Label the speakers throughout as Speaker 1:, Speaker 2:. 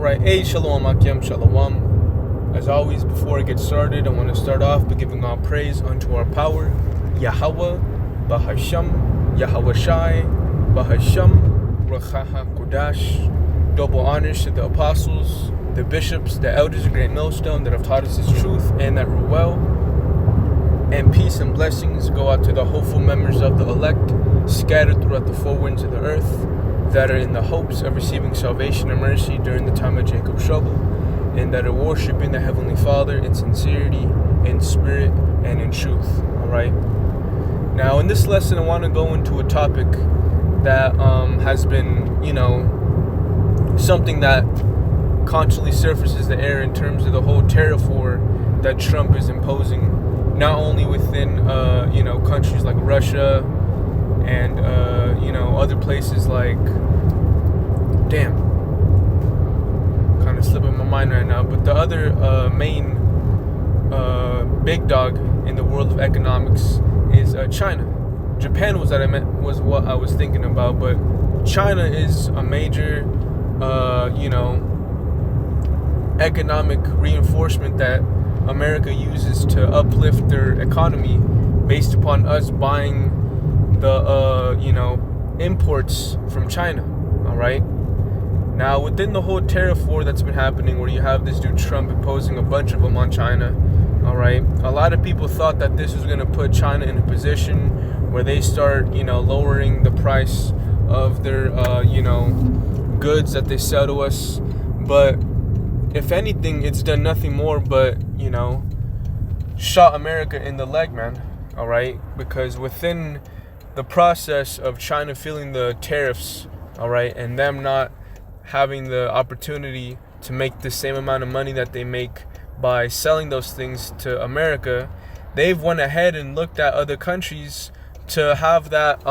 Speaker 1: Alright, hey, shalom, akim, shalom. As always, before I get started, I want to start off by giving all praise unto our power, Yahweh, Bahasham, Yahweh Shai, Bahasham, Rachaha Kodash. Double honors to the apostles, the bishops, the elders of Great Millstone that have taught us His truth and that rule well. And peace and blessings go out to the hopeful members of the elect, scattered throughout the four winds of the earth, that are in the hopes of receiving salvation and mercy during the time of Jacob's trouble, and that are worshiping the Heavenly Father in sincerity, in spirit, and in truth. Alright? Now, in this lesson, I want to go into a topic that has been, something that constantly surfaces the air in terms of the whole tariff war that Trump is imposing, not only within, countries like Russia and, other places like, kind of slipping my mind right now, but the other main big dog in the world of economics is China. Japan was what I was thinking about, but China is a major, economic reinforcement that America uses to uplift their economy based upon us buying the, imports from China. All right. Now, within the whole tariff war that's been happening, where you have this dude Trump imposing a bunch of them on China, all right, a lot of people thought that this was going to put China in a position where they start, lowering the price of their, goods that they sell to us. But if anything, it's done nothing more but, shot America in the leg, man. All right, because within the process of China feeling the tariffs, all right, and them not having the opportunity to make the same amount of money that they make by selling those things to America, they've went ahead and looked at other countries to have that,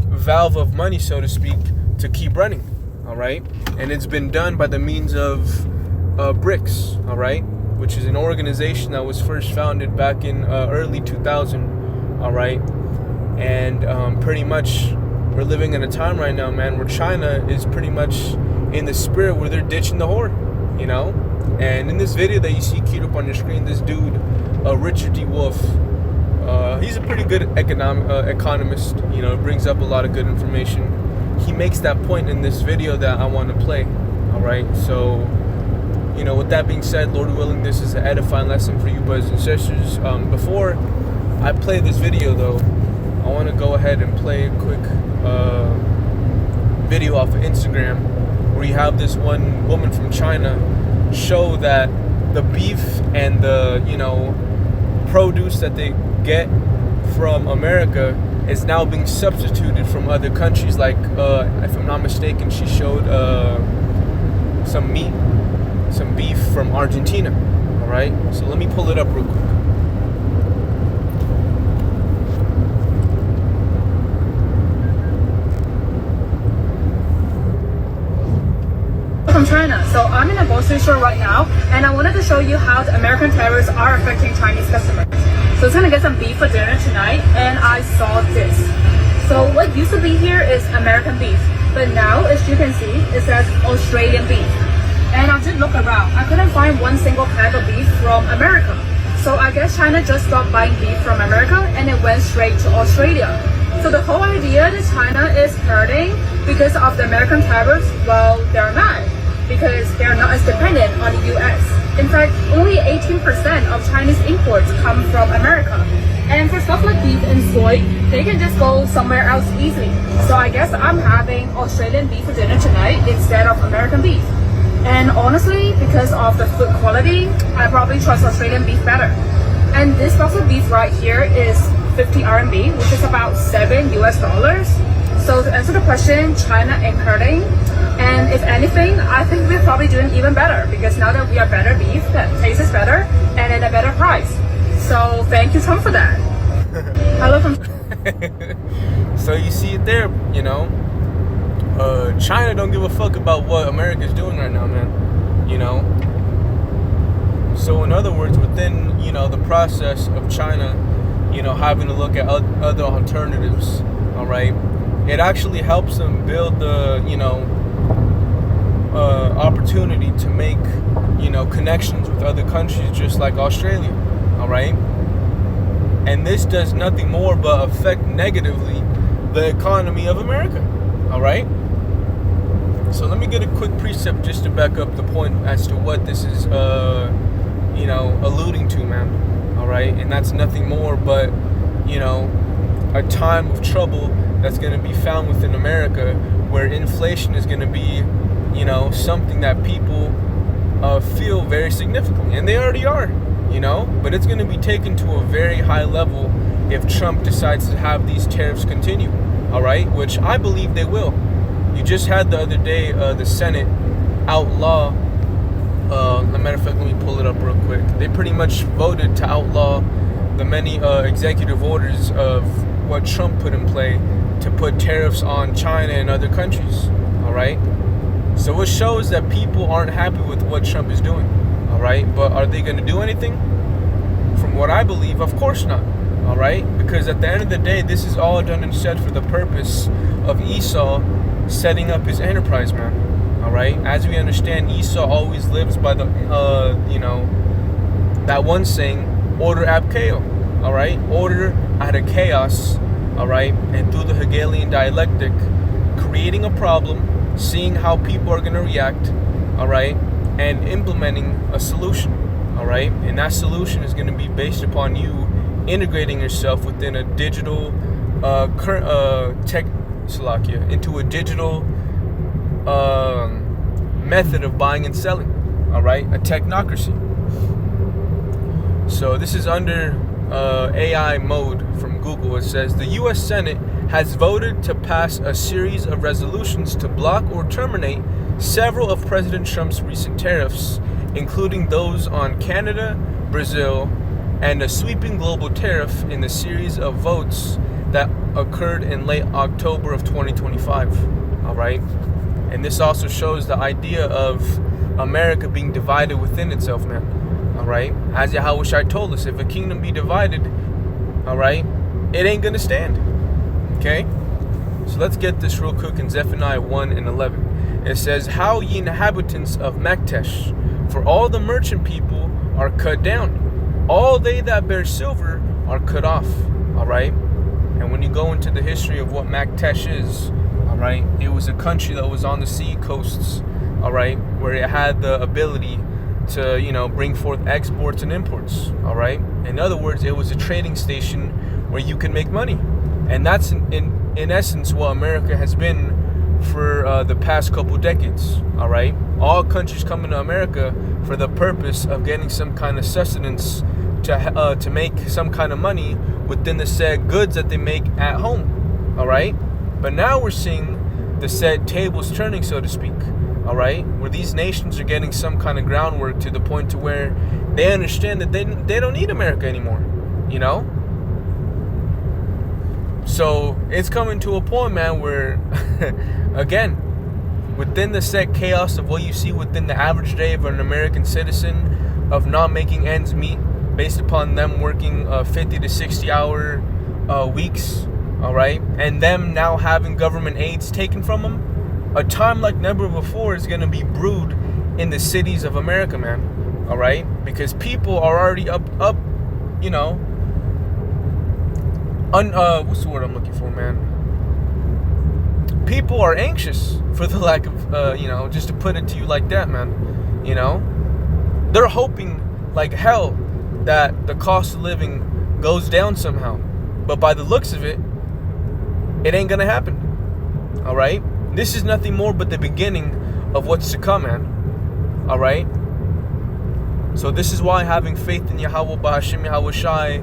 Speaker 1: valve of money, so to speak, to keep running, all right? And it's been done by the means of BRICS, all right, which is an organization that was first founded back in early 2000, all right? And pretty much we're living in a time right now, man, where China is pretty much in the spirit where they're ditching the whore, And in this video that you see queued up on your screen, this dude, Richard D. Wolff, he's a pretty good economist, brings up a lot of good information. He makes that point in this video that I want to play, all right? So, with that being said, Lord willing, this is an edifying lesson for you brothers and sisters. Before I play this video, though, I want to go ahead and play a quick video off of Instagram where you have this one woman from China show that the beef and the, produce that they get from America is now being substituted from other countries. Like, if I'm not mistaken, she showed some beef from Argentina. All right, so let me pull it up real quick.
Speaker 2: From China. So I'm in a grocery store right now, and I wanted to show you how the American tariffs are affecting Chinese customers. So I was gonna get some beef for dinner tonight, and I saw this. So what used to be here is American beef, but now, as you can see, it says Australian beef. And I did look around. I couldn't find one single pack of beef from America. So I guess China just stopped buying beef from America, and it went straight to Australia. So the whole idea that China is hurting because of the American tariffs, well, they're not, because they're not as dependent on the US. In fact, only 18% of Chinese imports come from America. And for stuff like beef and soy, they can just go somewhere else easily. So I guess I'm having Australian beef for dinner tonight instead of American beef. And honestly, because of the food quality, I probably trust Australian beef better. And this box of beef right here is 50 RMB, which is about $7 US. So to answer the question, China ain't hurting. And if anything, I think we're probably doing even better, because now that we are better beef that tastes better and at a better price. So thank you, Trump, for that. Hello from
Speaker 1: So you see it there, China don't give a fuck about what America's doing right now, man. So in other words, within, the process of China, having to look at other alternatives, all right, it actually helps them build the, opportunity to make, connections with other countries, just like Australia. All right. And this does nothing more but affect negatively the economy of America. All right. So let me get a quick precept just to back up the point as to what this is, alluding to, man. All right. And that's nothing more but, a time of trouble that's going to be found within America, where inflation is going to be, something that people feel very significantly. And they already are, but it's going to be taken to a very high level if Trump decides to have these tariffs continue. All right. Which I believe they will. You just had the other day, the Senate outlaw, matter of fact, let me pull it up real quick. They pretty much voted to outlaw the many executive orders of what Trump put in play to put tariffs on China and other countries. All right. So it shows that people aren't happy with what Trump is doing. All right. But are they going to do anything? From what I believe, of course not. All right. Because at the end of the day, this is all done and said for the purpose of Esau setting up his enterprise, man. All right. As we understand, Esau always lives by the, that one saying, order ab chaos. All right. Order out of chaos. All right. And through the Hegelian dialectic, creating a problem, seeing how people are going to react. All right. And implementing a solution. All right. And that solution is going to be based upon you integrating yourself within a digital into a digital method of buying and selling. All right, a technocracy. So this is under AI mode from Google. It says the U.S. Senate has voted to pass a series of resolutions to block or terminate several of President Trump's recent tariffs, including those on Canada, Brazil, and a sweeping global tariff in the series of votes that occurred in late October of 2025. All right. And this also shows the idea of America being divided within itself, man. All right. As Yahushua told us, if a kingdom be divided, all right, it ain't going to stand. Okay. So let's get this real quick in Zephaniah 1:11. It says, how ye inhabitants of Maktesh, for all the merchant people are cut down. All they that bear silver are cut off. All right. And when you go into the history of what Maktesh is, all right, it was a country that was on the sea coasts, all right, where it had the ability to, bring forth exports and imports, all right. In other words, it was a trading station where you can make money. And that's in essence what America has been for the past couple decades, all right. All countries come into America for the purpose of getting some kind of sustenance to make some kind of money within the said goods that they make at home, all right? But now we're seeing the said tables turning, so to speak, all right? Where these nations are getting some kind of groundwork to the point to where they understand that they don't need America anymore, So it's coming to a point, man, where, again, within the said chaos of what you see within the average day of an American citizen of not making ends meet, based upon them working 50 to 60 hour weeks, all right, and them now having government aids taken from them, a time like never before is going to be brewed in the cities of America, man, all right, because people are already up, what's the word I'm looking for, man? People are anxious, for the lack of, just to put it to you like that, man, they're hoping like hell that the cost of living goes down somehow. But by the looks of it, it ain't gonna happen. All right? This is nothing more but the beginning of what's to come, man. All right? So this is why having faith in Yahweh Ba'Hashem Yahweh Shai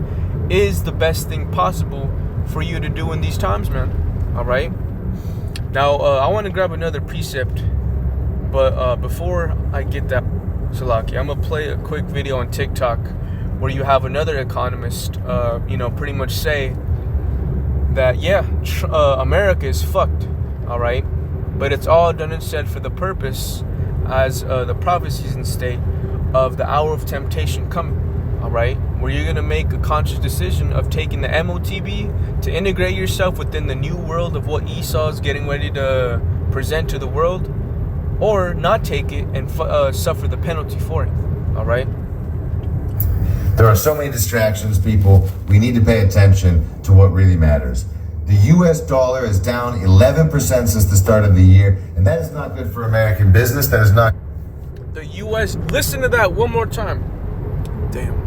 Speaker 1: is the best thing possible for you to do in these times, man. All right? Now, I want to grab another precept. But before I get that, Salaki, I'm going to play a quick video on TikTok where you have another economist, pretty much say that, America is fucked, all right? But it's all done and said for the purpose, as the prophecies state, of the hour of temptation coming, all right? Where you're going to make a conscious decision of taking the MOTB to integrate yourself within the new world of what Esau is getting ready to present to the world, or not take it and suffer the penalty for it. All right.
Speaker 3: There are so many distractions, people. We need to pay attention to what really matters. The US dollar is down 11% since the start of the year, and that is not good for American business. That is not.
Speaker 1: The US, listen to that one more time. Damn.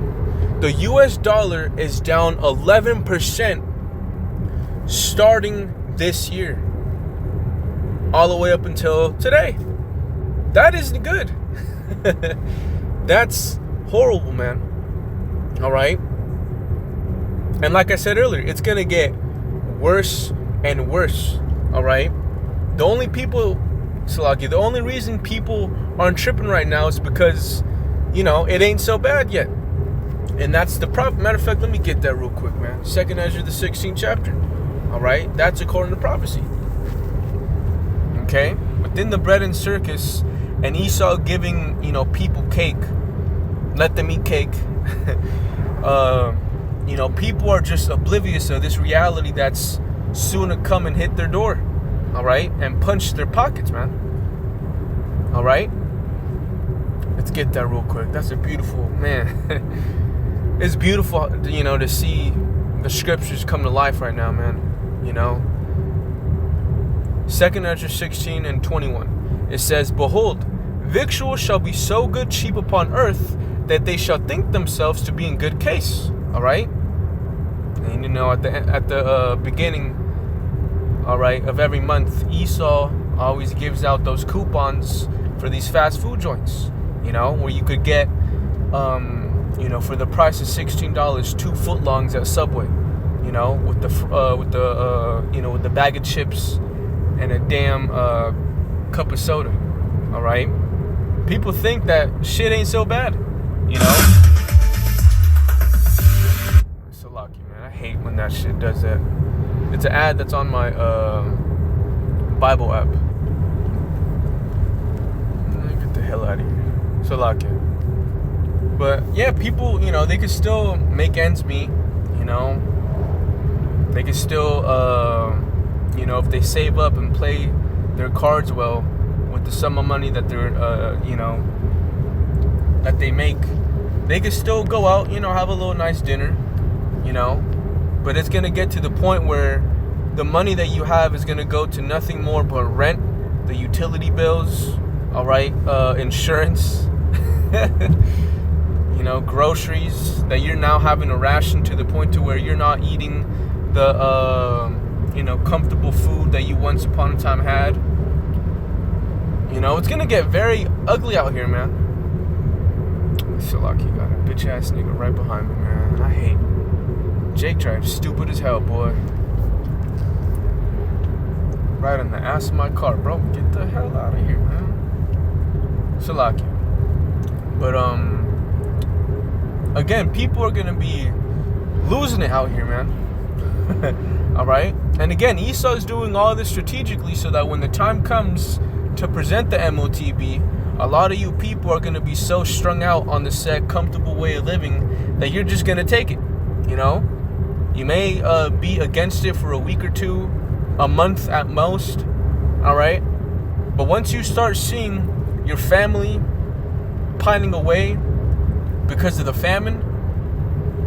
Speaker 1: The US dollar is down 11% starting this year, all the way up until today. That isn't good. That's horrible, man. All right. And like I said earlier, it's going to get worse and worse. All right. The only reason people aren't tripping right now is because, it ain't so bad yet. And that's the problem. Matter of fact, let me get that real quick, man. 2nd Ezra, the 16th chapter. All right. That's according to prophecy. Okay. Within the bread and circus, and Esau giving, people cake. Let them eat cake. People are just oblivious of this reality that's soon to come and hit their door, all right, and punch their pockets, man. All right, let's get that real quick. That's a beautiful, man. It's beautiful, to see the scriptures come to life right now, man. 2nd Ezra 16 and 21. It says, "Behold, victuals shall be so good cheap upon earth, that they shall think themselves to be in good case." All right, and at the beginning, all right, of every month, Esau always gives out those coupons for these fast food joints, where you could get, for the price of $16, 2 footlongs at Subway, with the bag of chips and a damn cup of soda. All right, people think that shit ain't so bad. It's so lucky, man. I hate when that shit does that. It's an ad that's on my Bible app. Get the hell out of here. So lucky. But yeah, people, they could still make ends meet. They could still, if they save up and play their cards well with the sum of money that they're, that they make, they could still go out, have a little nice dinner, but it's going to get to the point where the money that you have is going to go to nothing more but rent, the utility bills, all right, insurance, groceries that you're now having to ration to the point to where you're not eating the, comfortable food that you once upon a time had. It's going to get very ugly out here, man. So lucky, got a bitch ass nigga right behind me, man. I hate Jake Drive, stupid as hell, boy. Right on the ass of my car, bro. Get the hell out of here, man. So lucky. But again, people are gonna be losing it out here, man. All right. And again, Esau is doing all this strategically so that when the time comes to present the MOTB, a lot of you people are going to be so strung out on the said comfortable way of living that you're just going to take it. You may be against it for a week or two, a month at most. All right. But once you start seeing your family pining away because of the famine,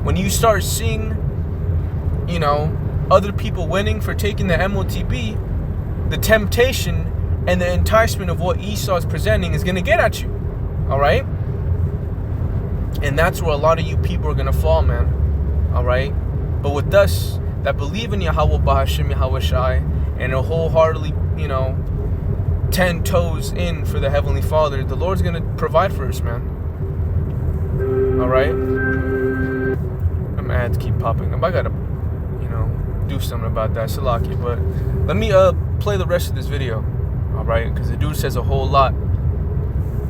Speaker 1: when you start seeing, other people winning for taking the MOTB, the temptation and the enticement of what Esau is presenting is going to get at you. All right? And that's where a lot of you people are going to fall, man. All right? But with us that believe in Yahweh Bahashim Yahweh Shai and are wholeheartedly, 10 toes in for the Heavenly Father, the Lord's going to provide for us, man. All right? Them ads keep popping up. I got to, do something about that. Salaki. But let me play the rest of this video. All right? Because the dude says a whole lot.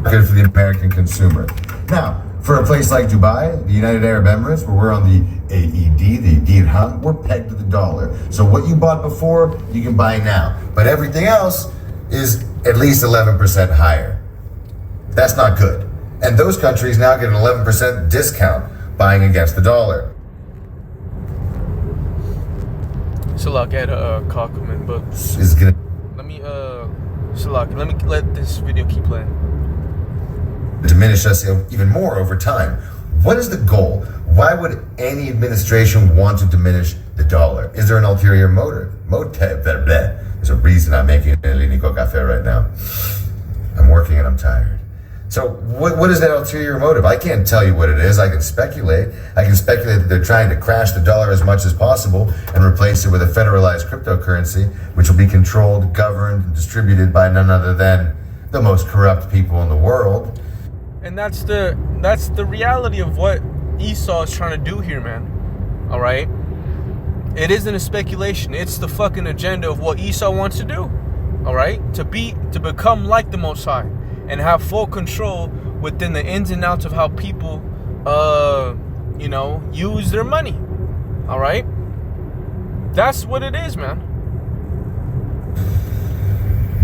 Speaker 3: Good for the American consumer. Now, for a place like Dubai, the United Arab Emirates, where we're on the AED, the dirham, we're pegged to the dollar. So what you bought before, you can buy now. But everything else is at least 11% higher. That's not good. And those countries now get an 11% discount buying against the dollar.
Speaker 1: So I'll get a compliment, but
Speaker 3: is gonna
Speaker 1: let me Salaki, let this video keep playing.
Speaker 3: Diminish us even more over time. What is the goal? Why would any administration want to diminish the dollar? Is there an ulterior motive? There's a reason I'm making El Inico Cafe right now. I'm working and I'm tired. So what is that ulterior motive? I can't tell you what it is. I can speculate. I can speculate that they're trying to crash the dollar as much as possible and replace it with a federalized cryptocurrency, which will be controlled, governed, and distributed by none other than the most corrupt people in the world.
Speaker 1: And that's the reality of what Esau is trying to do here, man. All right? It isn't a speculation. It's the fucking agenda of what Esau wants to do. All right? To become like the Most High and have full control within the ins and outs of how people use their money. All right? That's what it is, man.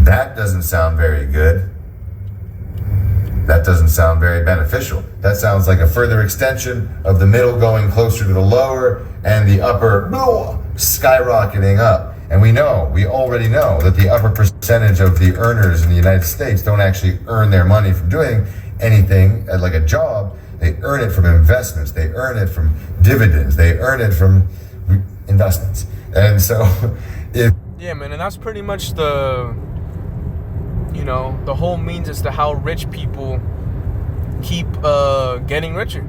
Speaker 3: That doesn't sound very good. That doesn't sound very beneficial. That sounds like a further extension of the middle going closer to the lower and the upper skyrocketing up. And we already know that the upper percentage of the earners in the United States don't actually earn their money from doing anything like a job. They earn it from investments. They earn it from dividends. They earn it from investments. And so
Speaker 1: yeah, man, and that's pretty much the whole means as to how rich people keep getting richer.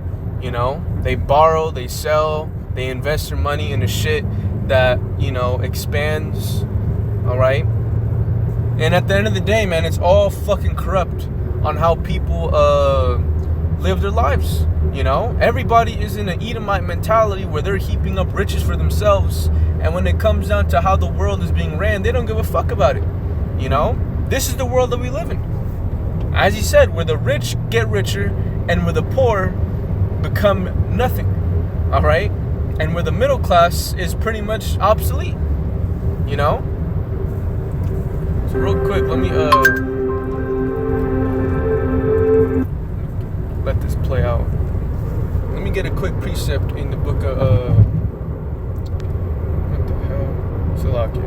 Speaker 1: They borrow, they sell, they invest their money into shit that expands. All right, and at the end of the day, man, it's all fucking corrupt on how people live their lives. Everybody is in an Edomite mentality where they're heaping up riches for themselves, and when it comes down to how the world is being ran, they don't give a fuck about it. This is the world that we live in. As he said, where the rich get richer and where the poor become nothing. All right? And where the middle class is pretty much obsolete. So real quick, let me let this play out. Let me get a quick precept in the book of what the hell? Salakia.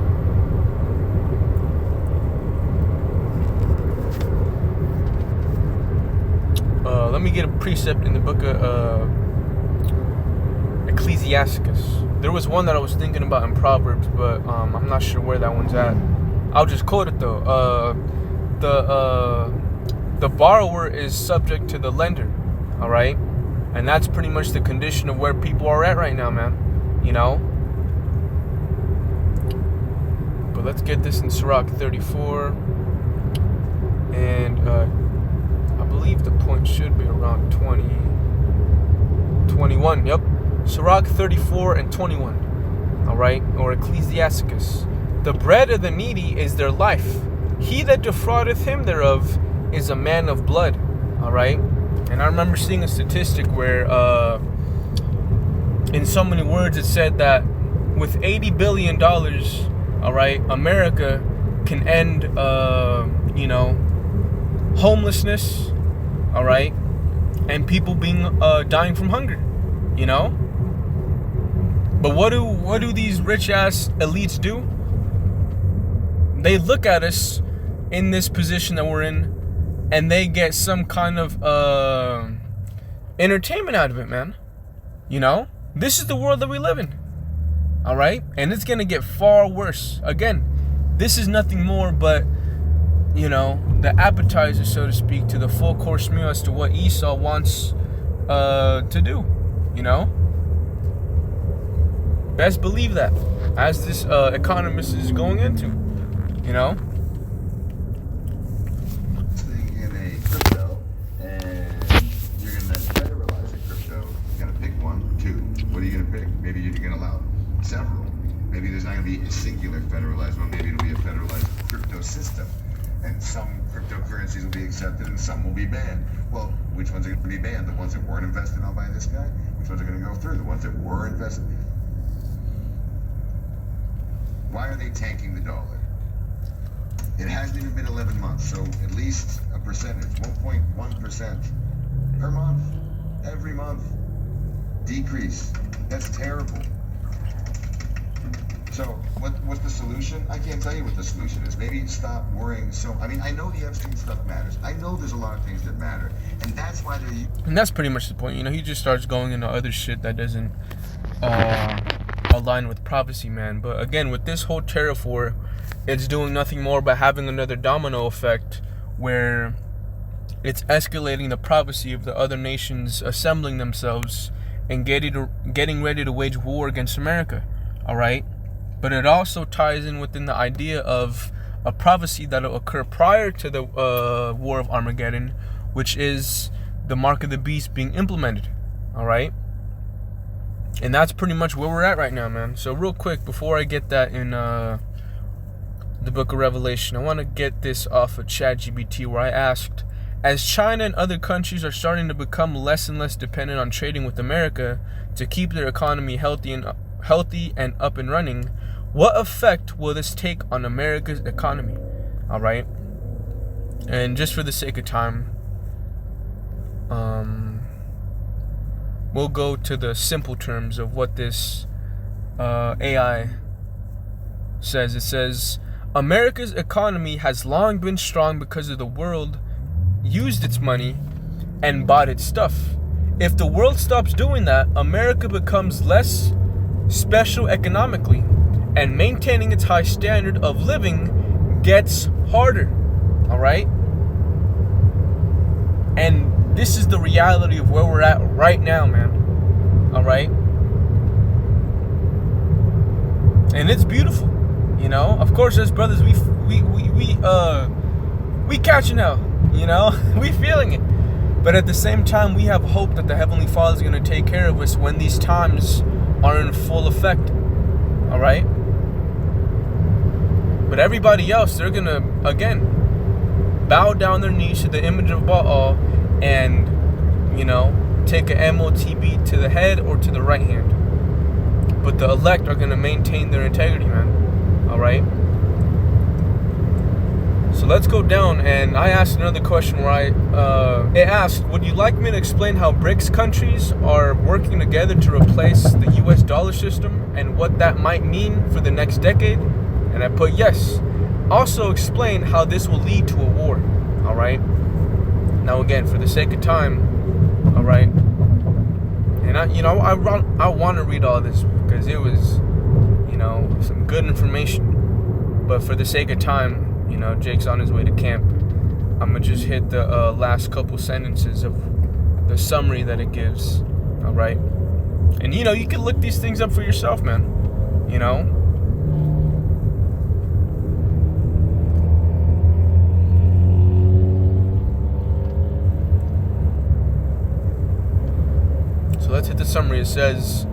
Speaker 1: Let me get a precept in the book of Ecclesiasticus. There was one that I was thinking about in Proverbs, but I'm not sure where that one's at. I'll just quote it though. The borrower is subject to the lender, all right? And that's pretty much the condition of where people are at right now, man. But let's get this in Sirach 34. And I believe the point should be around 21. Yep. Sirach 34 and 21. All right. Or Ecclesiasticus. The bread of the needy is their life. He that defraudeth him thereof is a man of blood. All right. And I remember seeing a statistic where, in so many words, it said that with $80 billion, all right, America can end, homelessness, all right, and people being dying from hunger, But what do these rich ass elites do? They look at us in this position that we're in, and they get some kind of entertainment out of it, man. This is the world that we live in, all right, and it's gonna get far worse. Again, this is nothing more but the appetizer, so to speak, to the full course meal as to what Esau wants to do. Best believe that, as this economist is going into,
Speaker 3: Thing in a crypto, and you're gonna federalize a crypto. You're gonna pick one, two. What are you gonna pick? Maybe you're gonna allow several. Maybe there's not gonna be a singular federalized one. Maybe it'll be a federalized crypto system. And some cryptocurrencies will be accepted and some will be banned. Well, which ones are going to be banned? The ones that weren't invested on by this guy? Which ones are going to go through? The ones that were invested? Why are they tanking the dollar? It hasn't even been 11 months, so at least a percentage, 1.1% per month, every month, decrease. That's terrible. So what's the solution? I can't tell you what the solution is. Maybe stop worrying. So I mean, I know the Epstein stuff matters. I know there's a lot of things that matter, and that's why they're.
Speaker 1: And that's pretty much the point. You know, he just starts going into other shit that doesn't align with prophecy, man. But again, with this whole tariff war, it's doing nothing more but having another domino effect where it's escalating the prophecy of the other nations assembling themselves and getting ready to wage war against America. All right? But it also ties in within the idea of a prophecy that will occur prior to the War of Armageddon, which is the Mark of the Beast being implemented. All right? And that's pretty much where we're at right now, man. So real quick, before I get that in the book of Revelation, I want to get this off of ChatGPT, where I asked, as China and other countries are starting to become less and less dependent on trading with America to keep their economy healthy and up and running, what effect will this take on America's economy? All right. And just for the sake of time, we'll go to the simple terms of what this AI says. It says, America's economy has long been strong because of the world used its money and bought its stuff. If the world stops doing that, America becomes less special economically, and maintaining its high standard of living gets harder. All right? And this is the reality of where we're at right now, man. All right? And it's beautiful. You know, of course, as brothers, we catching out. You know, we feeling it. But at the same time, we have hope that the Heavenly Father is going to take care of us when these times are in full effect. All right. But everybody else, they're going to again bow down their knees to the image of Baal and, you know, take a MOTB to the head or to the right hand. But the elect are going to maintain their integrity, man. All right. So let's go down, and I asked another question where it asked, would you like me to explain how BRICS countries are working together to replace the US dollar system and what that might mean for the next decade? And I put yes. Also explain how this will lead to a war. All right. Now again, for the sake of time, all right. And I want to read all this because it was, you know, some good information. But for the sake of time, you know, Jake's on his way to camp. I'm going to just hit the last couple sentences of the summary that it gives. All right. And, you know, you can look these things up for yourself, man. You know. So let's hit the summary. It says,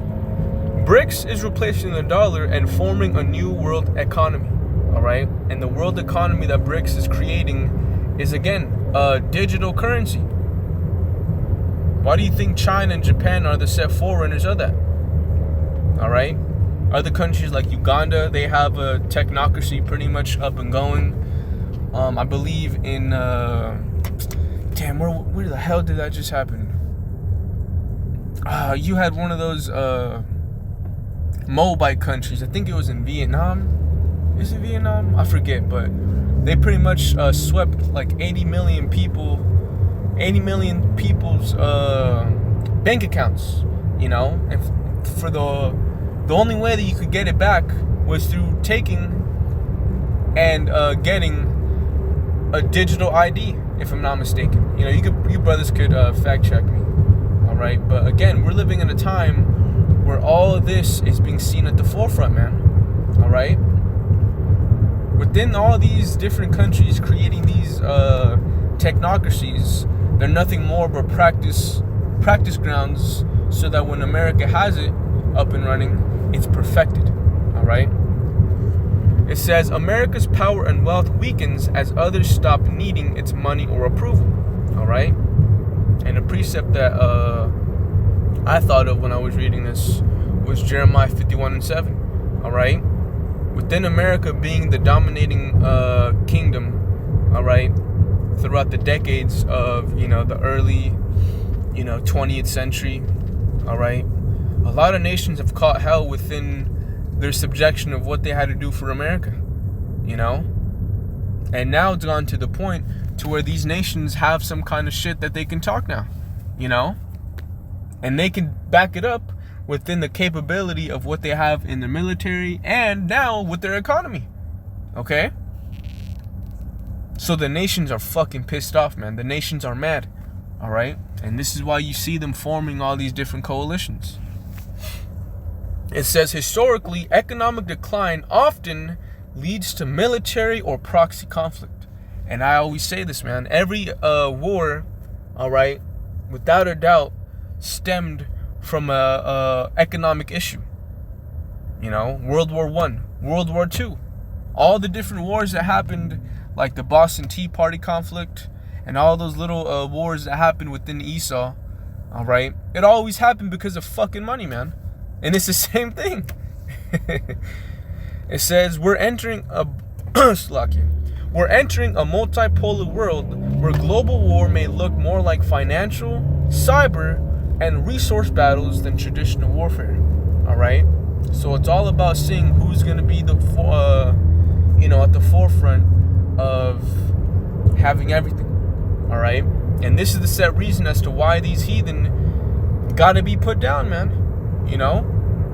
Speaker 1: BRICS is replacing the dollar and forming a new world economy. All right. And the world economy that BRICS is creating is, again, a digital currency. Why do you think China and Japan are the set forerunners of that? All right. Other countries like Uganda, they have a technocracy pretty much up and going. I believe in, where the hell did that just happen? You had one of those Mobile countries. I think it was in Vietnam. Is it Vietnam? I forget, but they pretty much swept like 80 million people's bank accounts, you know, and for the only way that you could get it back was through taking and getting a digital ID, if I'm not mistaken. You know, you brothers could fact check me. All right, but again, we're living in a time where all of this is being seen at the forefront, man. All right. Within all these different countries creating these technocracies, they're nothing more but practice grounds so that when America has it up and running, it's perfected. All right. It says America's power and wealth weakens as others stop needing its money or approval. All right. And a precept that I thought of when I was reading this was Jeremiah 51:7. All right. Within America being the dominating kingdom, all right, throughout the decades of, you know, the early, you know, 20th century, all right, a lot of nations have caught hell within their subjection of what they had to do for America, you know? And now it's gone to the point to where these nations have some kind of shit that they can talk now, you know? And they can back it up within the capability of what they have in their military and now with their economy, okay? So the nations are fucking pissed off, man. The nations are mad, all right? And this is why you see them forming all these different coalitions. It says, historically, economic decline often leads to military or proxy conflict. And I always say this, man. Every war, all right, without a doubt, stemmed from a economic issue. You know, World War I, World War II. All the different wars that happened, like the Boston Tea Party conflict, and all those little wars that happened within Esau, all right? It always happened because of fucking money, man. And it's the same thing. It says, we're entering a multipolar world where global war may look more like financial, cyber, and resource battles than traditional warfare. All right? So it's all about seeing who's going to be the, at the forefront of having everything. All right? And this is the set reason as to why these heathen got to be put down, man. You know,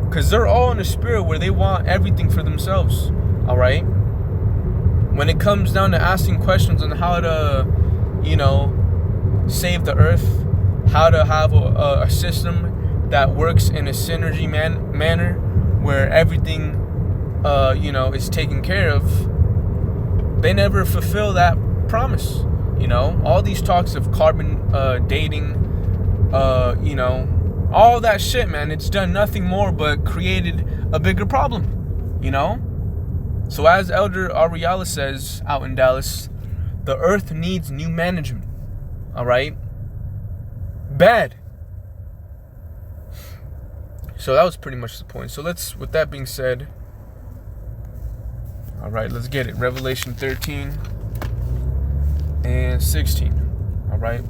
Speaker 1: because they're all in a spirit where they want everything for themselves. All right. When it comes down to asking questions on how to, save the earth, how to have a system that works in a synergy manner where everything, is taken care of, they never fulfill that promise. You know, all these talks of carbon dating, all that shit, man, it's done nothing more but created a bigger problem, you know? So as Elder Ariala says out in Dallas, the earth needs new management, all right? Bad. So that was pretty much the point. So with that being said, all right, let's get it. Revelation 13 and 16, all right?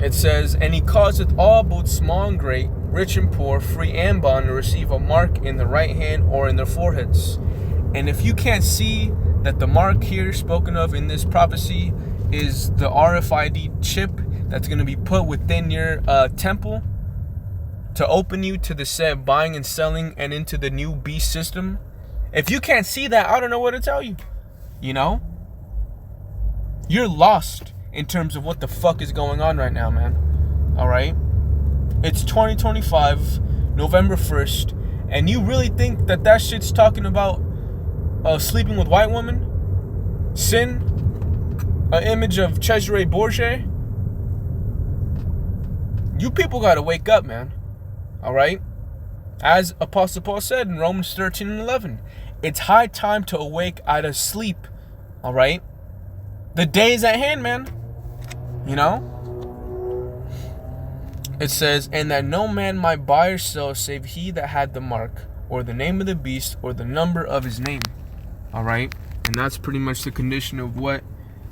Speaker 1: It says, and he causeth all, both small and great, rich and poor, free and bond, to receive a mark in the right hand or in their foreheads. And if you can't see that the mark here spoken of in this prophecy is the RFID chip that's going to be put within your temple to open you to the said buying and selling and into the new beast system. If you can't see that, I don't know what to tell you. You know? You're lost in terms of what the fuck is going on right now, man. All right? It's 2025, November 1st, and you really think that shit's talking about sleeping with white women? Sin? An image of Cesare Borgia? You people gotta wake up, man. All right? As Apostle Paul said in Romans 13 and 11, it's high time to awake out of sleep. All right? The day is at hand, man. You know? It says, and that no man might buy or sell save he that had the mark, or the name of the beast, or the number of his name. All right? And that's pretty much the condition of what,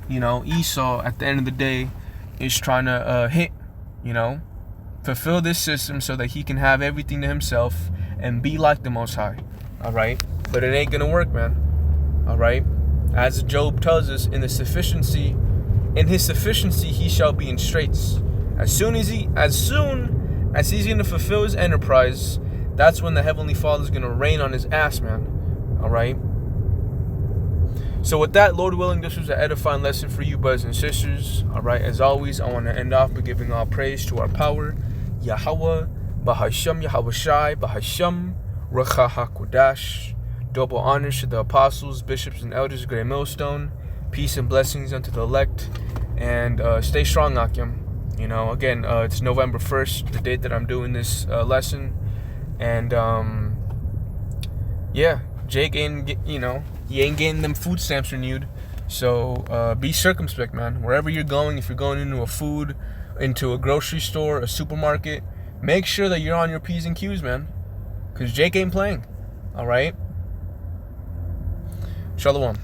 Speaker 1: Esau, at the end of the day, is trying to hit, fulfill this system so that he can have everything to himself and be like the Most High. All right? But it ain't going to work, man. All right? As Job tells us, in his sufficiency he shall be in straits. As soon as he's going to fulfill his enterprise, that's when the Heavenly Father is going to rain on his ass, man. All right? So with that, Lord willing, this was an edifying lesson for you, brothers and sisters. All right? As always, I want to end off by giving all praise to our power, Yahweh, Bahasham, Yahweh Shai, Bahasham, Racha HaKodash. Double honors to the apostles, bishops, and elders of Great Millstone. Peace and blessings unto the elect. And stay strong, Akim. Again, it's November 1st, the date that I'm doing this lesson. And, Jake ain't, he ain't getting them food stamps renewed. So be circumspect, man. Wherever you're going, if you're going into a grocery store, a supermarket, make sure that you're on your P's and Q's, man. Because Jake ain't playing. All right? Shalom.